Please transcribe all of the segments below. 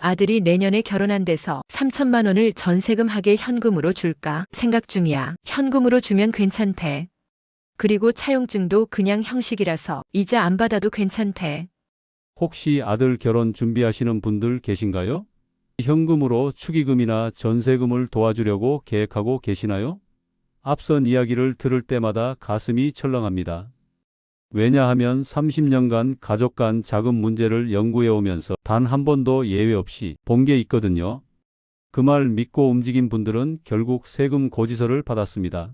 아들이 내년에 결혼한 데서 3천만 원을 전세금 하게 현금으로 줄까 생각 중이야. 현금으로 주면 괜찮대. 그리고 차용증도 그냥 형식이라서 이자 안 받아도 괜찮대. 혹시 아들 결혼 준비하시는 분들 계신가요? 현금으로 축의금이나 전세금을 도와주려고 계획하고 계시나요? 앞선 이야기를 들을 때마다 가슴이 철렁합니다. 왜냐하면 30년간 가족 간 자금 문제를 연구해 오면서 단 한 번도 예외 없이 본 게 있거든요. 그 말 믿고 움직인 분들은 결국 세금 고지서를 받았습니다.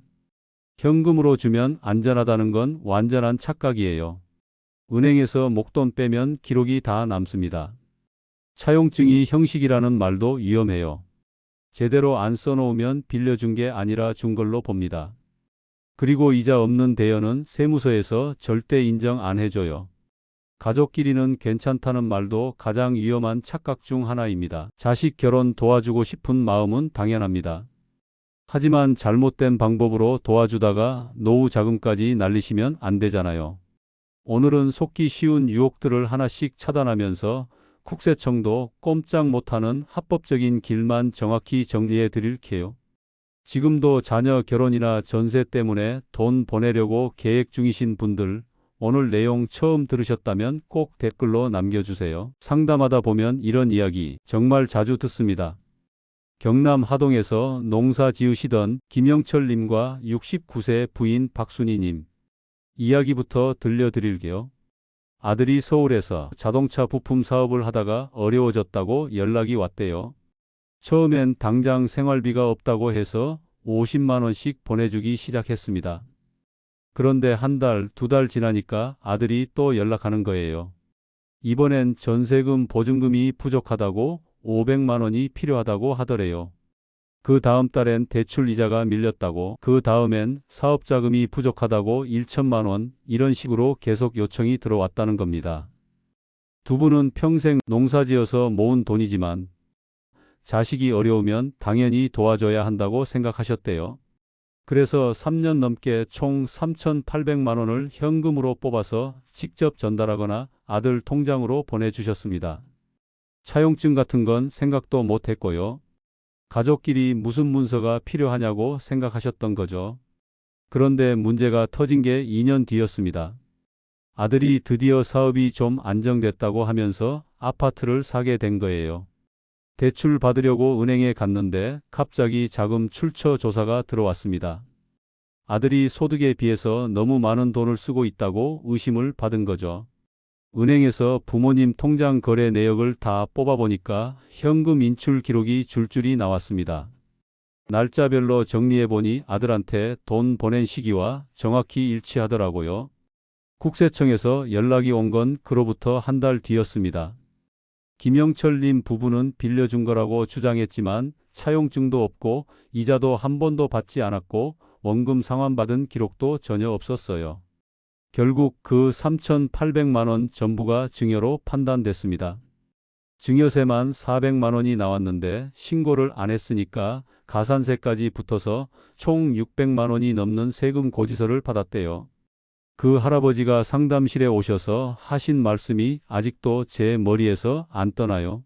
현금으로 주면 안전하다는 건 완전한 착각이에요. 은행에서 목돈 빼면 기록이 다 남습니다. 차용증이 형식이라는 말도 위험해요. 제대로 안 써놓으면 빌려준 게 아니라 준 걸로 봅니다. 그리고 이자 없는 대여는 세무서에서 절대 인정 안 해줘요. 가족끼리는 괜찮다는 말도 가장 위험한 착각 중 하나입니다. 자식 결혼 도와주고 싶은 마음은 당연합니다. 하지만 잘못된 방법으로 도와주다가 노후 자금까지 날리시면 안 되잖아요. 오늘은 속기 쉬운 유혹들을 하나씩 차단하면서 국세청도 꼼짝 못하는 합법적인 길만 정확히 정리해 드릴게요. 지금도 자녀 결혼이나 전세 때문에 돈 보내려고 계획 중이신 분들, 오늘 내용 처음 들으셨다면 꼭 댓글로 남겨주세요. 상담하다 보면 이런 이야기 정말 자주 듣습니다. 경남 하동에서 농사 지으시던 김영철님과 69세 부인 박순희님. 이야기부터 들려드릴게요. 아들이 서울에서 자동차 부품 사업을 하다가 어려워졌다고 연락이 왔대요. 처음엔 당장 생활비가 없다고 해서 50만 원씩 보내주기 시작했습니다. 그런데 한 달, 두 달 지나니까 아들이 또 연락하는 거예요. 이번엔 전세금 보증금이 부족하다고 500만 원이 필요하다고 하더래요. 그 다음 달엔 대출 이자가 밀렸다고, 그 다음엔 사업자금이 부족하다고 1천만 원, 이런 식으로 계속 요청이 들어왔다는 겁니다. 두 분은 평생 농사지어서 모은 돈이지만 자식이 어려우면 당연히 도와줘야 한다고 생각하셨대요. 그래서 3년 넘게 총 3,800만 원을 현금으로 뽑아서 직접 전달하거나 아들 통장으로 보내주셨습니다. 차용증 같은 건 생각도 못했고요. 가족끼리 무슨 문서가 필요하냐고 생각하셨던 거죠. 그런데 문제가 터진 게 2년 뒤였습니다. 아들이 드디어 사업이 좀 안정됐다고 하면서 아파트를 사게 된 거예요. 대출 받으려고 은행에 갔는데 갑자기 자금 출처 조사가 들어왔습니다. 아들이 소득에 비해서 너무 많은 돈을 쓰고 있다고 의심을 받은 거죠. 은행에서 부모님 통장 거래 내역을 다 뽑아보니까 현금 인출 기록이 줄줄이 나왔습니다. 날짜별로 정리해보니 아들한테 돈 보낸 시기와 정확히 일치하더라고요. 국세청에서 연락이 온 건 그로부터 한 달 뒤였습니다. 김영철님 부부는 빌려준 거라고 주장했지만 차용증도 없고 이자도 한 번도 받지 않았고 원금 상환받은 기록도 전혀 없었어요. 결국 그 3,800만 원 전부가 증여로 판단됐습니다. 증여세만 400만 원이 나왔는데 신고를 안 했으니까 가산세까지 붙어서 총 600만 원이 넘는 세금 고지서를 받았대요. 그 할아버지가 상담실에 오셔서 하신 말씀이 아직도 제 머리에서 안 떠나요.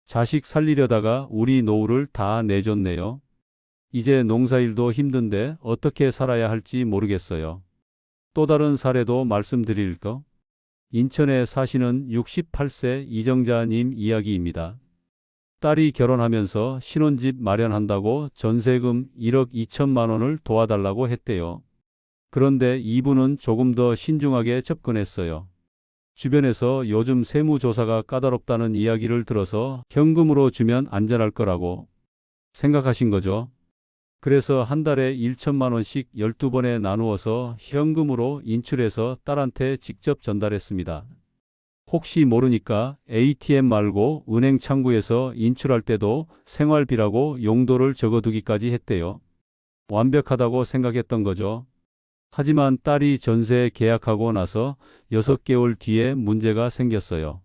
자식 살리려다가 우리 노후를 다 내줬네요. 이제 농사일도 힘든데 어떻게 살아야 할지 모르겠어요. 또 다른 사례도 말씀드릴까? 인천에 사시는 68세 이정자님 이야기입니다. 딸이 결혼하면서 신혼집 마련한다고 전세금 1억 2천만 원을 도와달라고 했대요. 그런데 이분은 조금 더 신중하게 접근했어요. 주변에서 요즘 세무조사가 까다롭다는 이야기를 들어서 현금으로 주면 안전할 거라고 생각하신 거죠. 그래서 한 달에 1천만 원씩 12번에 나누어서 현금으로 인출해서 딸한테 직접 전달했습니다. 혹시 모르니까 ATM 말고 은행 창구에서 인출할 때도 생활비라고 용도를 적어두기까지 했대요. 완벽하다고 생각했던 거죠. 하지만 딸이 전세 계약하고 나서 6개월 뒤에 문제가 생겼어요.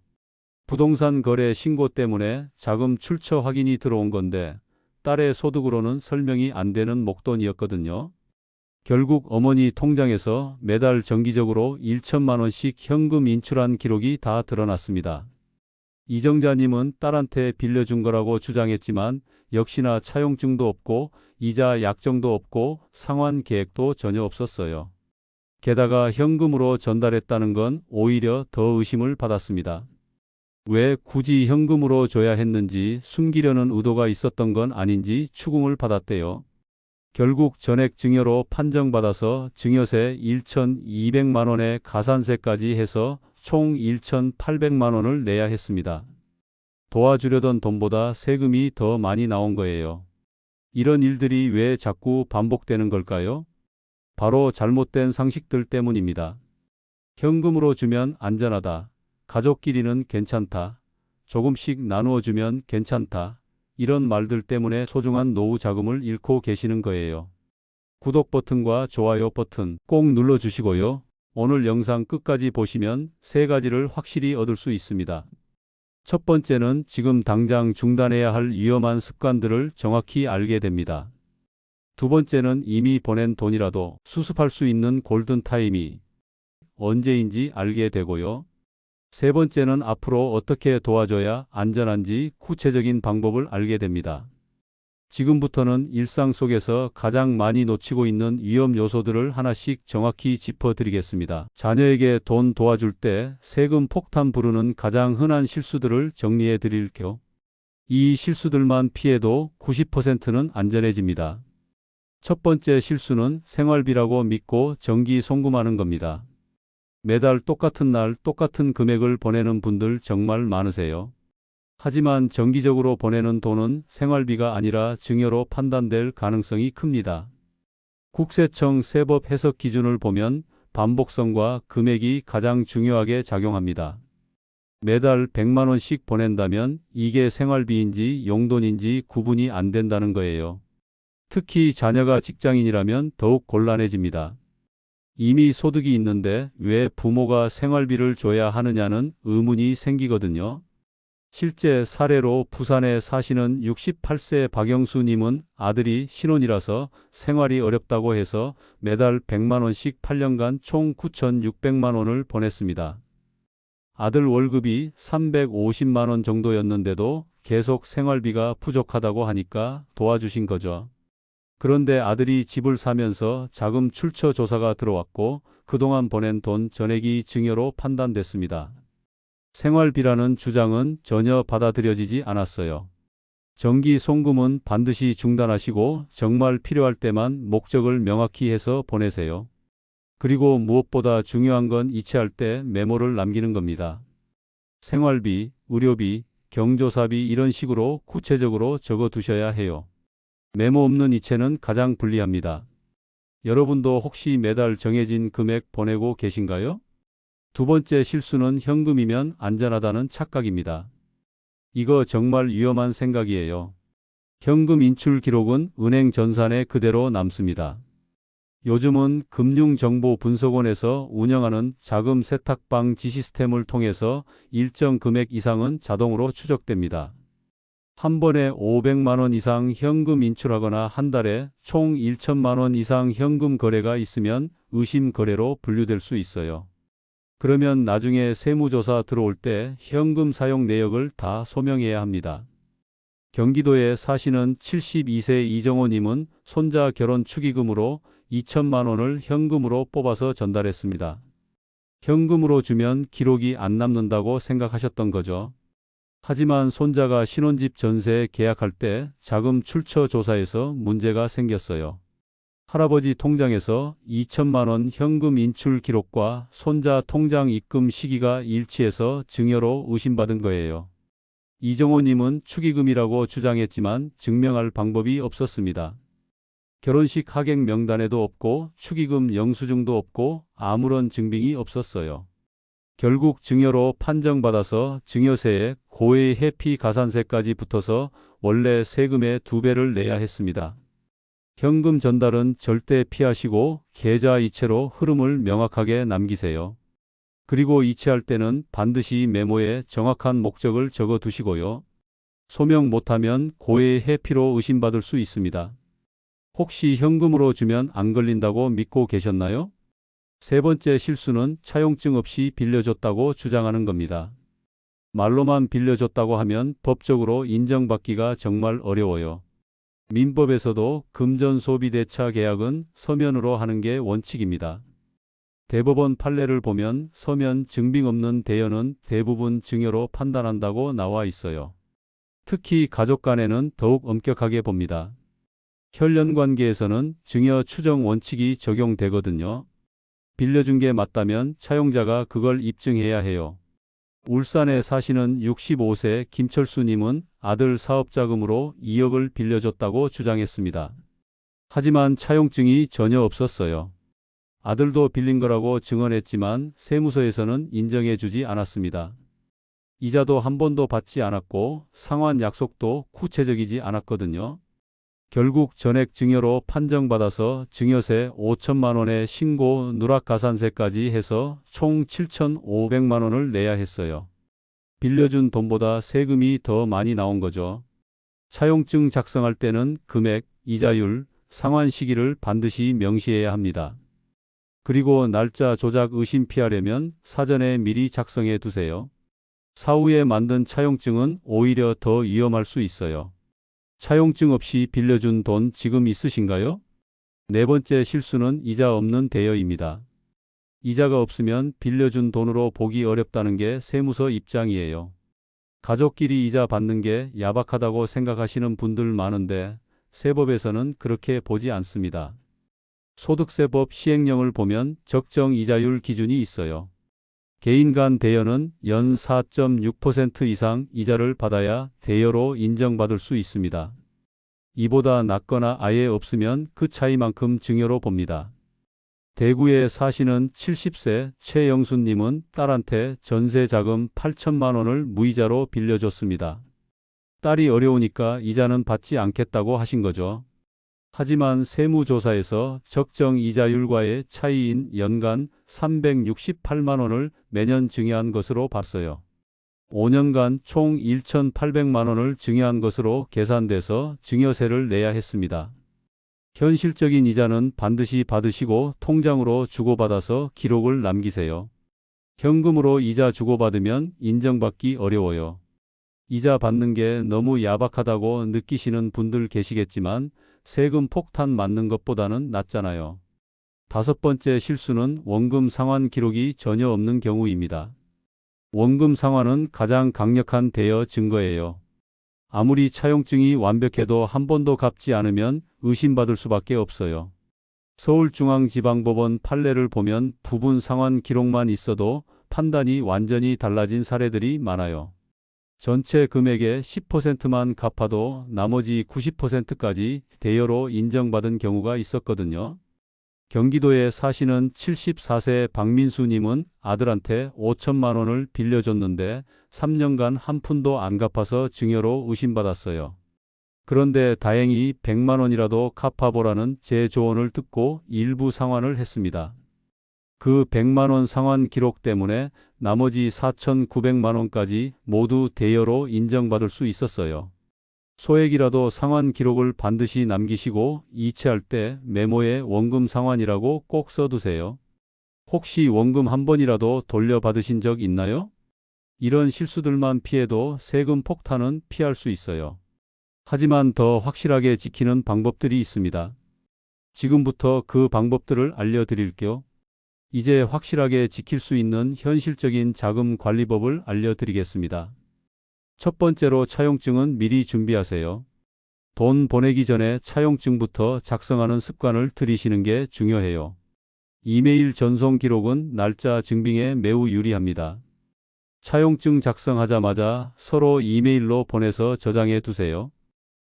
부동산 거래 신고 때문에 자금 출처 확인이 들어온 건데 딸의 소득으로는 설명이 안 되는 목돈이었거든요. 결국 어머니 통장에서 매달 정기적으로 1천만 원씩 현금 인출한 기록이 다 드러났습니다. 이정자님은 딸한테 빌려준 거라고 주장했지만 역시나 차용증도 없고 이자 약정도 없고 상환 계획도 전혀 없었어요. 게다가 현금으로 전달했다는 건 오히려 더 의심을 받았습니다. 왜 굳이 현금으로 줘야 했는지 숨기려는 의도가 있었던 건 아닌지 추궁을 받았대요. 결국 전액 증여로 판정받아서 증여세 1,200만 원에 가산세까지 해서 총 1,800만 원을 내야 했습니다. 도와주려던 돈보다 세금이 더 많이 나온 거예요. 이런 일들이 왜 자꾸 반복되는 걸까요? 바로 잘못된 상식들 때문입니다. 현금으로 주면 안전하다. 가족끼리는 괜찮다. 조금씩 나누어 주면 괜찮다. 이런 말들 때문에 소중한 노후 자금을 잃고 계시는 거예요. 구독 버튼과 좋아요 버튼 꼭 눌러주시고요. 오늘 영상 끝까지 보시면 세 가지를 확실히 얻을 수 있습니다. 첫 번째는 지금 당장 중단해야 할 위험한 습관들을 정확히 알게 됩니다. 두 번째는 이미 보낸 돈이라도 수습할 수 있는 골든타임이 언제인지 알게 되고요. 세 번째는 앞으로 어떻게 도와줘야 안전한지 구체적인 방법을 알게 됩니다. 지금부터는 일상 속에서 가장 많이 놓치고 있는 위험 요소들을 하나씩 정확히 짚어드리겠습니다. 자녀에게 돈 도와줄 때 세금 폭탄 부르는 가장 흔한 실수들을 정리해 드릴게요. 이 실수들만 피해도 90%는 안전해집니다. 첫 번째 실수는 생활비라고 믿고 정기 송금하는 겁니다. 매달 똑같은 날 똑같은 금액을 보내는 분들 정말 많으세요. 하지만 정기적으로 보내는 돈은 생활비가 아니라 증여로 판단될 가능성이 큽니다. 국세청 세법 해석 기준을 보면 반복성과 금액이 가장 중요하게 작용합니다. 매달 100만 원씩 보낸다면 이게 생활비인지 용돈인지 구분이 안 된다는 거예요. 특히 자녀가 직장인이라면 더욱 곤란해집니다. 이미 소득이 있는데 왜 부모가 생활비를 줘야 하느냐는 의문이 생기거든요. 실제 사례로 부산에 사시는 68세 박영수님은 아들이 신혼이라서 생활이 어렵다고 해서 매달 100만 원씩 8년간 총 9,600만 원을 보냈습니다. 아들 월급이 350만 원 정도였는데도 계속 생활비가 부족하다고 하니까 도와주신 거죠. 그런데 아들이 집을 사면서 자금 출처 조사가 들어왔고 그동안 보낸 돈 전액이 증여로 판단됐습니다. 생활비라는 주장은 전혀 받아들여지지 않았어요. 정기 송금은 반드시 중단하시고 정말 필요할 때만 목적을 명확히 해서 보내세요. 그리고 무엇보다 중요한 건 이체할 때 메모를 남기는 겁니다. 생활비, 의료비, 경조사비 이런 식으로 구체적으로 적어 두셔야 해요. 메모 없는 이체는 가장 불리합니다. 여러분도 혹시 매달 정해진 금액 보내고 계신가요? 두 번째 실수는 현금이면 안전하다는 착각입니다. 이거 정말 위험한 생각이에요. 현금 인출 기록은 은행 전산에 그대로 남습니다. 요즘은 금융정보분석원에서 운영하는 자금 세탁방 시스템을 통해서 일정 금액 이상은 자동으로 추적됩니다. 한 번에 500만 원 이상 현금 인출하거나 한 달에 총 1천만 원 이상 현금 거래가 있으면 의심 거래로 분류될 수 있어요. 그러면 나중에 세무조사 들어올 때 현금 사용 내역을 다 소명해야 합니다. 경기도에 사시는 72세 이정호님은 손자 결혼 축의금으로 2천만 원을 현금으로 뽑아서 전달했습니다. 현금으로 주면 기록이 안 남는다고 생각하셨던 거죠. 하지만 손자가 신혼집 전세 계약할 때 자금 출처 조사에서 문제가 생겼어요. 할아버지 통장에서 2천만 원 현금 인출 기록과 손자 통장 입금 시기가 일치해서 증여로 의심받은 거예요. 이정호님은 축의금이라고 주장했지만 증명할 방법이 없었습니다. 결혼식 하객 명단에도 없고 축의금 영수증도 없고 아무런 증빙이 없었어요. 결국 증여로 판정받아서 증여세에 고의 회피 가산세까지 붙어서 원래 세금의 2배를 내야 했습니다. 현금 전달은 절대 피하시고 계좌 이체로 흐름을 명확하게 남기세요. 그리고 이체할 때는 반드시 메모에 정확한 목적을 적어 두시고요. 소명 못하면 고의 회피로 의심받을 수 있습니다. 혹시 현금으로 주면 안 걸린다고 믿고 계셨나요? 세 번째 실수는 차용증 없이 빌려줬다고 주장하는 겁니다. 말로만 빌려줬다고 하면 법적으로 인정받기가 정말 어려워요. 민법에서도 금전소비대차 계약은 서면으로 하는 게 원칙입니다. 대법원 판례를 보면 서면 증빙 없는 대여는 대부분 증여로 판단한다고 나와 있어요. 특히 가족 간에는 더욱 엄격하게 봅니다. 혈연 관계에서는 증여 추정 원칙이 적용되거든요. 빌려준 게 맞다면 차용자가 그걸 입증해야 해요. 울산에 사시는 65세 김철수님은 아들 사업자금으로 2억을 빌려줬다고 주장했습니다. 하지만 차용증이 전혀 없었어요. 아들도 빌린 거라고 증언했지만 세무서에서는 인정해주지 않았습니다. 이자도 한 번도 받지 않았고 상환 약속도 구체적이지 않았거든요. 결국 전액 증여로 판정받아서 증여세 5천만 원에 신고 누락가산세까지 해서 총 7,500만 원을 내야 했어요. 빌려준 돈보다 세금이 더 많이 나온 거죠. 차용증 작성할 때는 금액, 이자율, 상환 시기를 반드시 명시해야 합니다. 그리고 날짜 조작 의심 피하려면 사전에 미리 작성해 두세요. 사후에 만든 차용증은 오히려 더 위험할 수 있어요. 차용증 없이 빌려준 돈 지금 있으신가요? 네 번째 실수는 이자 없는 대여입니다. 이자가 없으면 빌려준 돈으로 보기 어렵다는 게 세무서 입장이에요. 가족끼리 이자 받는 게 야박하다고 생각하시는 분들 많은데 세법에서는 그렇게 보지 않습니다. 소득세법 시행령을 보면 적정 이자율 기준이 있어요. 개인 간 대여는 연 4.6% 이상 이자를 받아야 대여로 인정받을 수 있습니다. 이보다 낮거나 아예 없으면 그 차이만큼 증여로 봅니다. 대구에 사시는 70세 최영순님은 딸한테 전세자금 8천만 원을 무이자로 빌려줬습니다. 딸이 어려우니까 이자는 받지 않겠다고 하신 거죠. 하지만 세무조사에서 적정 이자율과의 차이인 연간 368만 원을 매년 증여한 것으로 봤어요. 5년간 총 1,800만 원을 증여한 것으로 계산돼서 증여세를 내야 했습니다. 현실적인 이자는 반드시 받으시고 통장으로 주고받아서 기록을 남기세요. 현금으로 이자 주고받으면 인정받기 어려워요. 이자 받는 게 너무 야박하다고 느끼시는 분들 계시겠지만 세금 폭탄 맞는 것보다는 낫잖아요. 다섯 번째 실수는 원금 상환 기록이 전혀 없는 경우입니다. 원금 상환은 가장 강력한 대여 증거예요. 아무리 차용증이 완벽해도 한 번도 갚지 않으면 의심받을 수밖에 없어요. 서울중앙지방법원 판례를 보면 부분 상환 기록만 있어도 판단이 완전히 달라진 사례들이 많아요. 전체 금액의 10%만 갚아도 나머지 90%까지 대여로 인정받은 경우가 있었거든요. 경기도에 사시는 74세 박민수님은 아들한테 5천만 원을 빌려줬는데 3년간 한 푼도 안 갚아서 증여로 의심받았어요. 그런데 다행히 100만 원이라도 갚아보라는 제 조언을 듣고 일부 상환을 했습니다. 그 100만 원 상환 기록 때문에 나머지 4,900만 원까지 모두 대여로 인정받을 수 있었어요. 소액이라도 상환 기록을 반드시 남기시고 이체할 때 메모에 원금 상환이라고 꼭 써두세요. 혹시 원금 한 번이라도 돌려받으신 적 있나요? 이런 실수들만 피해도 세금 폭탄은 피할 수 있어요. 하지만 더 확실하게 지키는 방법들이 있습니다. 지금부터 그 방법들을 알려드릴게요. 이제 확실하게 지킬 수 있는 현실적인 자금 관리법을 알려드리겠습니다. 첫 번째로 차용증은 미리 준비하세요. 돈 보내기 전에 차용증부터 작성하는 습관을 들이시는 게 중요해요. 이메일 전송 기록은 날짜 증빙에 매우 유리합니다. 차용증 작성하자마자 서로 이메일로 보내서 저장해 두세요.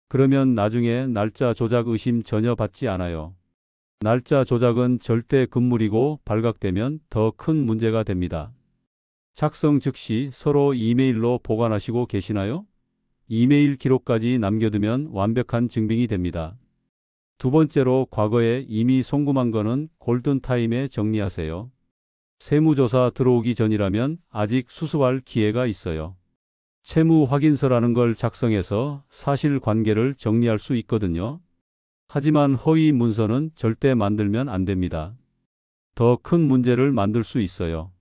그러면 나중에 날짜 조작 의심 전혀 받지 않아요. 날짜 조작은 절대 금물이고 발각되면 더 큰 문제가 됩니다. 작성 즉시 서로 이메일로 보관하시고 계시나요? 이메일 기록까지 남겨두면 완벽한 증빙이 됩니다. 두 번째로 과거에 이미 송금한 거는 골든타임에 정리하세요. 세무조사 들어오기 전이라면 아직 수습할 기회가 있어요. 채무 확인서라는 걸 작성해서 사실관계를 정리할 수 있거든요. 하지만 허위 문서는 절대 만들면 안 됩니다. 더 큰 문제를 만들 수 있어요.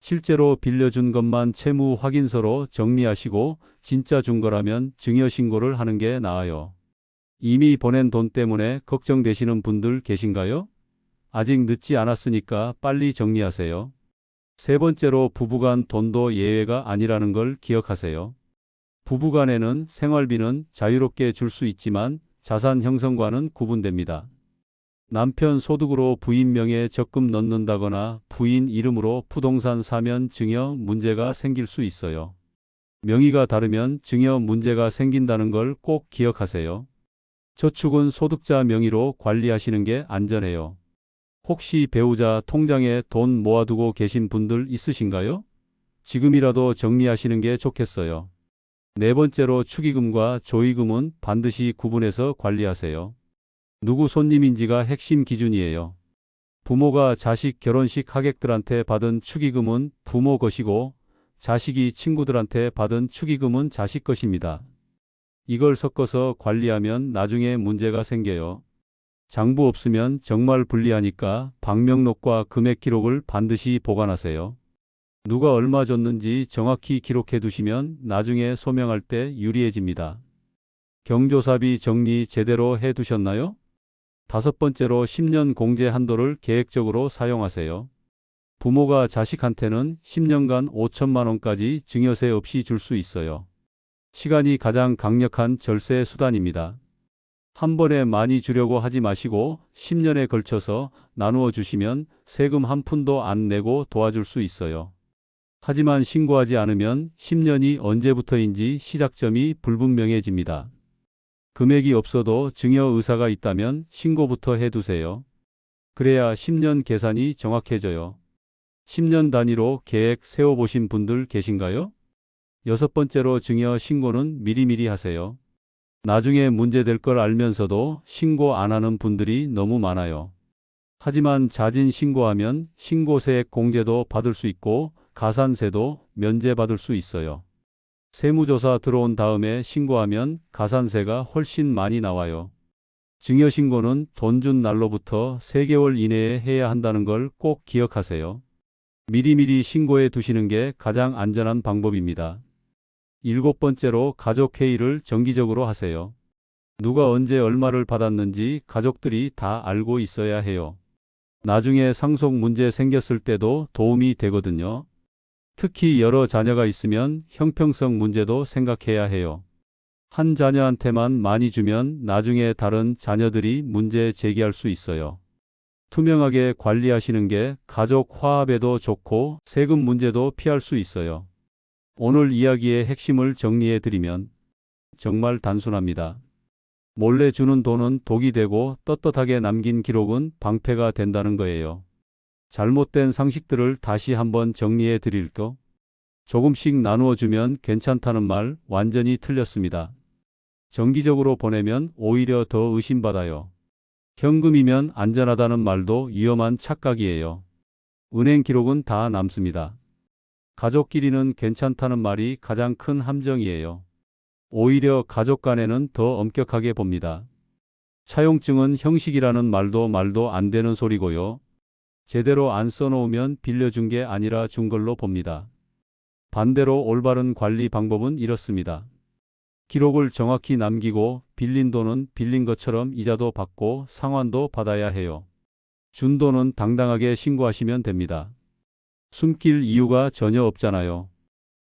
실제로 빌려준 것만 채무 확인서로 정리하시고 진짜 준 거라면 증여 신고를 하는 게 나아요. 이미 보낸 돈 때문에 걱정되시는 분들 계신가요? 아직 늦지 않았으니까 빨리 정리하세요. 세 번째로 부부간 돈도 예외가 아니라는 걸 기억하세요. 부부간에는 생활비는 자유롭게 줄 수 있지만 자산 형성과는 구분됩니다. 남편 소득으로 부인 명의에 적금 넣는다거나 부인 이름으로 부동산 사면 증여 문제가 생길 수 있어요. 명의가 다르면 증여 문제가 생긴다는 걸 꼭 기억하세요. 저축은 소득자 명의로 관리하시는 게 안전해요. 혹시 배우자 통장에 돈 모아두고 계신 분들 있으신가요? 지금이라도 정리하시는 게 좋겠어요. 네 번째로 축의금과 조의금은 반드시 구분해서 관리하세요. 누구 손님인지가 핵심 기준이에요. 부모가 자식 결혼식 하객들한테 받은 축의금은 부모 것이고 자식이 친구들한테 받은 축의금은 자식 것입니다. 이걸 섞어서 관리하면 나중에 문제가 생겨요. 장부 없으면 정말 불리하니까 방명록과 금액 기록을 반드시 보관하세요. 누가 얼마 줬는지 정확히 기록해 두시면 나중에 소명할 때 유리해집니다. 경조사비 정리 제대로 해 두셨나요? 다섯 번째로 10년 공제 한도를 계획적으로 사용하세요. 부모가 자식한테는 10년간 5천만 원까지 증여세 없이 줄 수 있어요. 시간이 가장 강력한 절세 수단입니다. 한 번에 많이 주려고 하지 마시고 10년에 걸쳐서 나누어 주시면 세금 한 푼도 안 내고 도와줄 수 있어요. 하지만 신고하지 않으면 10년이 언제부터인지 시작점이 불분명해집니다. 금액이 없어도 증여 의사가 있다면 신고부터 해두세요. 그래야 10년 계산이 정확해져요. 10년 단위로 계획 세워보신 분들 계신가요? 여섯 번째로 증여 신고는 미리미리 하세요. 나중에 문제될 걸 알면서도 신고 안 하는 분들이 너무 많아요. 하지만 자진 신고하면 신고세액 공제도 받을 수 있고 가산세도 면제받을 수 있어요. 세무조사 들어온 다음에 신고하면 가산세가 훨씬 많이 나와요. 증여신고는 돈 준 날로부터 3개월 이내에 해야 한다는 걸 꼭 기억하세요. 미리미리 신고해 두시는 게 가장 안전한 방법입니다. 일곱 번째로 가족회의를 정기적으로 하세요. 누가 언제 얼마를 받았는지 가족들이 다 알고 있어야 해요. 나중에 상속 문제 생겼을 때도 도움이 되거든요. 특히 여러 자녀가 있으면 형평성 문제도 생각해야 해요. 한 자녀한테만 많이 주면 나중에 다른 자녀들이 문제 제기할 수 있어요. 투명하게 관리하시는 게 가족 화합에도 좋고 세금 문제도 피할 수 있어요. 오늘 이야기의 핵심을 정리해 드리면 정말 단순합니다. 몰래 주는 돈은 독이 되고 떳떳하게 남긴 기록은 방패가 된다는 거예요. 잘못된 상식들을 다시 한번 정리해 드릴까? 조금씩 나누어 주면 괜찮다는 말 완전히 틀렸습니다. 정기적으로 보내면 오히려 더 의심받아요. 현금이면 안전하다는 말도 위험한 착각이에요. 은행 기록은 다 남습니다. 가족끼리는 괜찮다는 말이 가장 큰 함정이에요. 오히려 가족 간에는 더 엄격하게 봅니다. 차용증은 형식이라는 말도 안 되는 소리고요. 제대로 안 써놓으면 빌려준 게 아니라 준 걸로 봅니다. 반대로 올바른 관리 방법은 이렇습니다. 기록을 정확히 남기고 빌린 돈은 빌린 것처럼 이자도 받고 상환도 받아야 해요. 준 돈은 당당하게 신고하시면 됩니다. 숨길 이유가 전혀 없잖아요.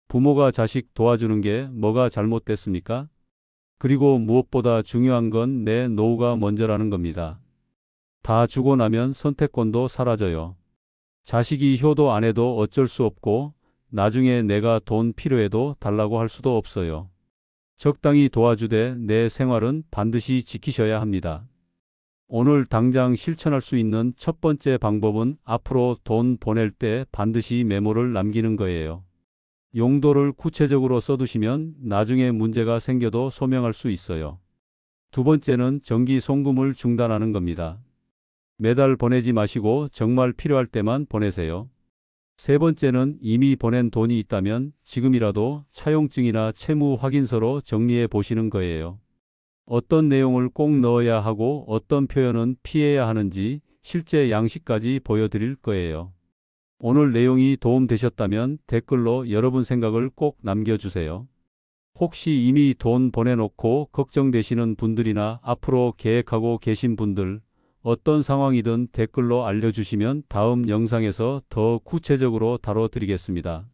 부모가 자식 도와주는 게 뭐가 잘못됐습니까? 그리고 무엇보다 중요한 건 내 노후가 먼저라는 겁니다. 다 주고 나면 선택권도 사라져요. 자식이 효도 안 해도 어쩔 수 없고 나중에 내가 돈 필요해도 달라고 할 수도 없어요. 적당히 도와주되 내 생활은 반드시 지키셔야 합니다. 오늘 당장 실천할 수 있는 첫 번째 방법은 앞으로 돈 보낼 때 반드시 메모를 남기는 거예요. 용도를 구체적으로 써두시면 나중에 문제가 생겨도 소명할 수 있어요. 두 번째는 정기 송금을 중단하는 겁니다. 매달 보내지 마시고 정말 필요할 때만 보내세요. 세 번째는 이미 보낸 돈이 있다면 지금이라도 차용증이나 채무 확인서로 정리해 보시는 거예요. 어떤 내용을 꼭 넣어야 하고 어떤 표현은 피해야 하는지 실제 양식까지 보여드릴 거예요. 오늘 내용이 도움되셨다면 댓글로 여러분 생각을 꼭 남겨주세요. 혹시 이미 돈 보내놓고 걱정되시는 분들이나 앞으로 계획하고 계신 분들, 어떤 상황이든 댓글로 알려주시면 다음 영상에서 더 구체적으로 다뤄드리겠습니다.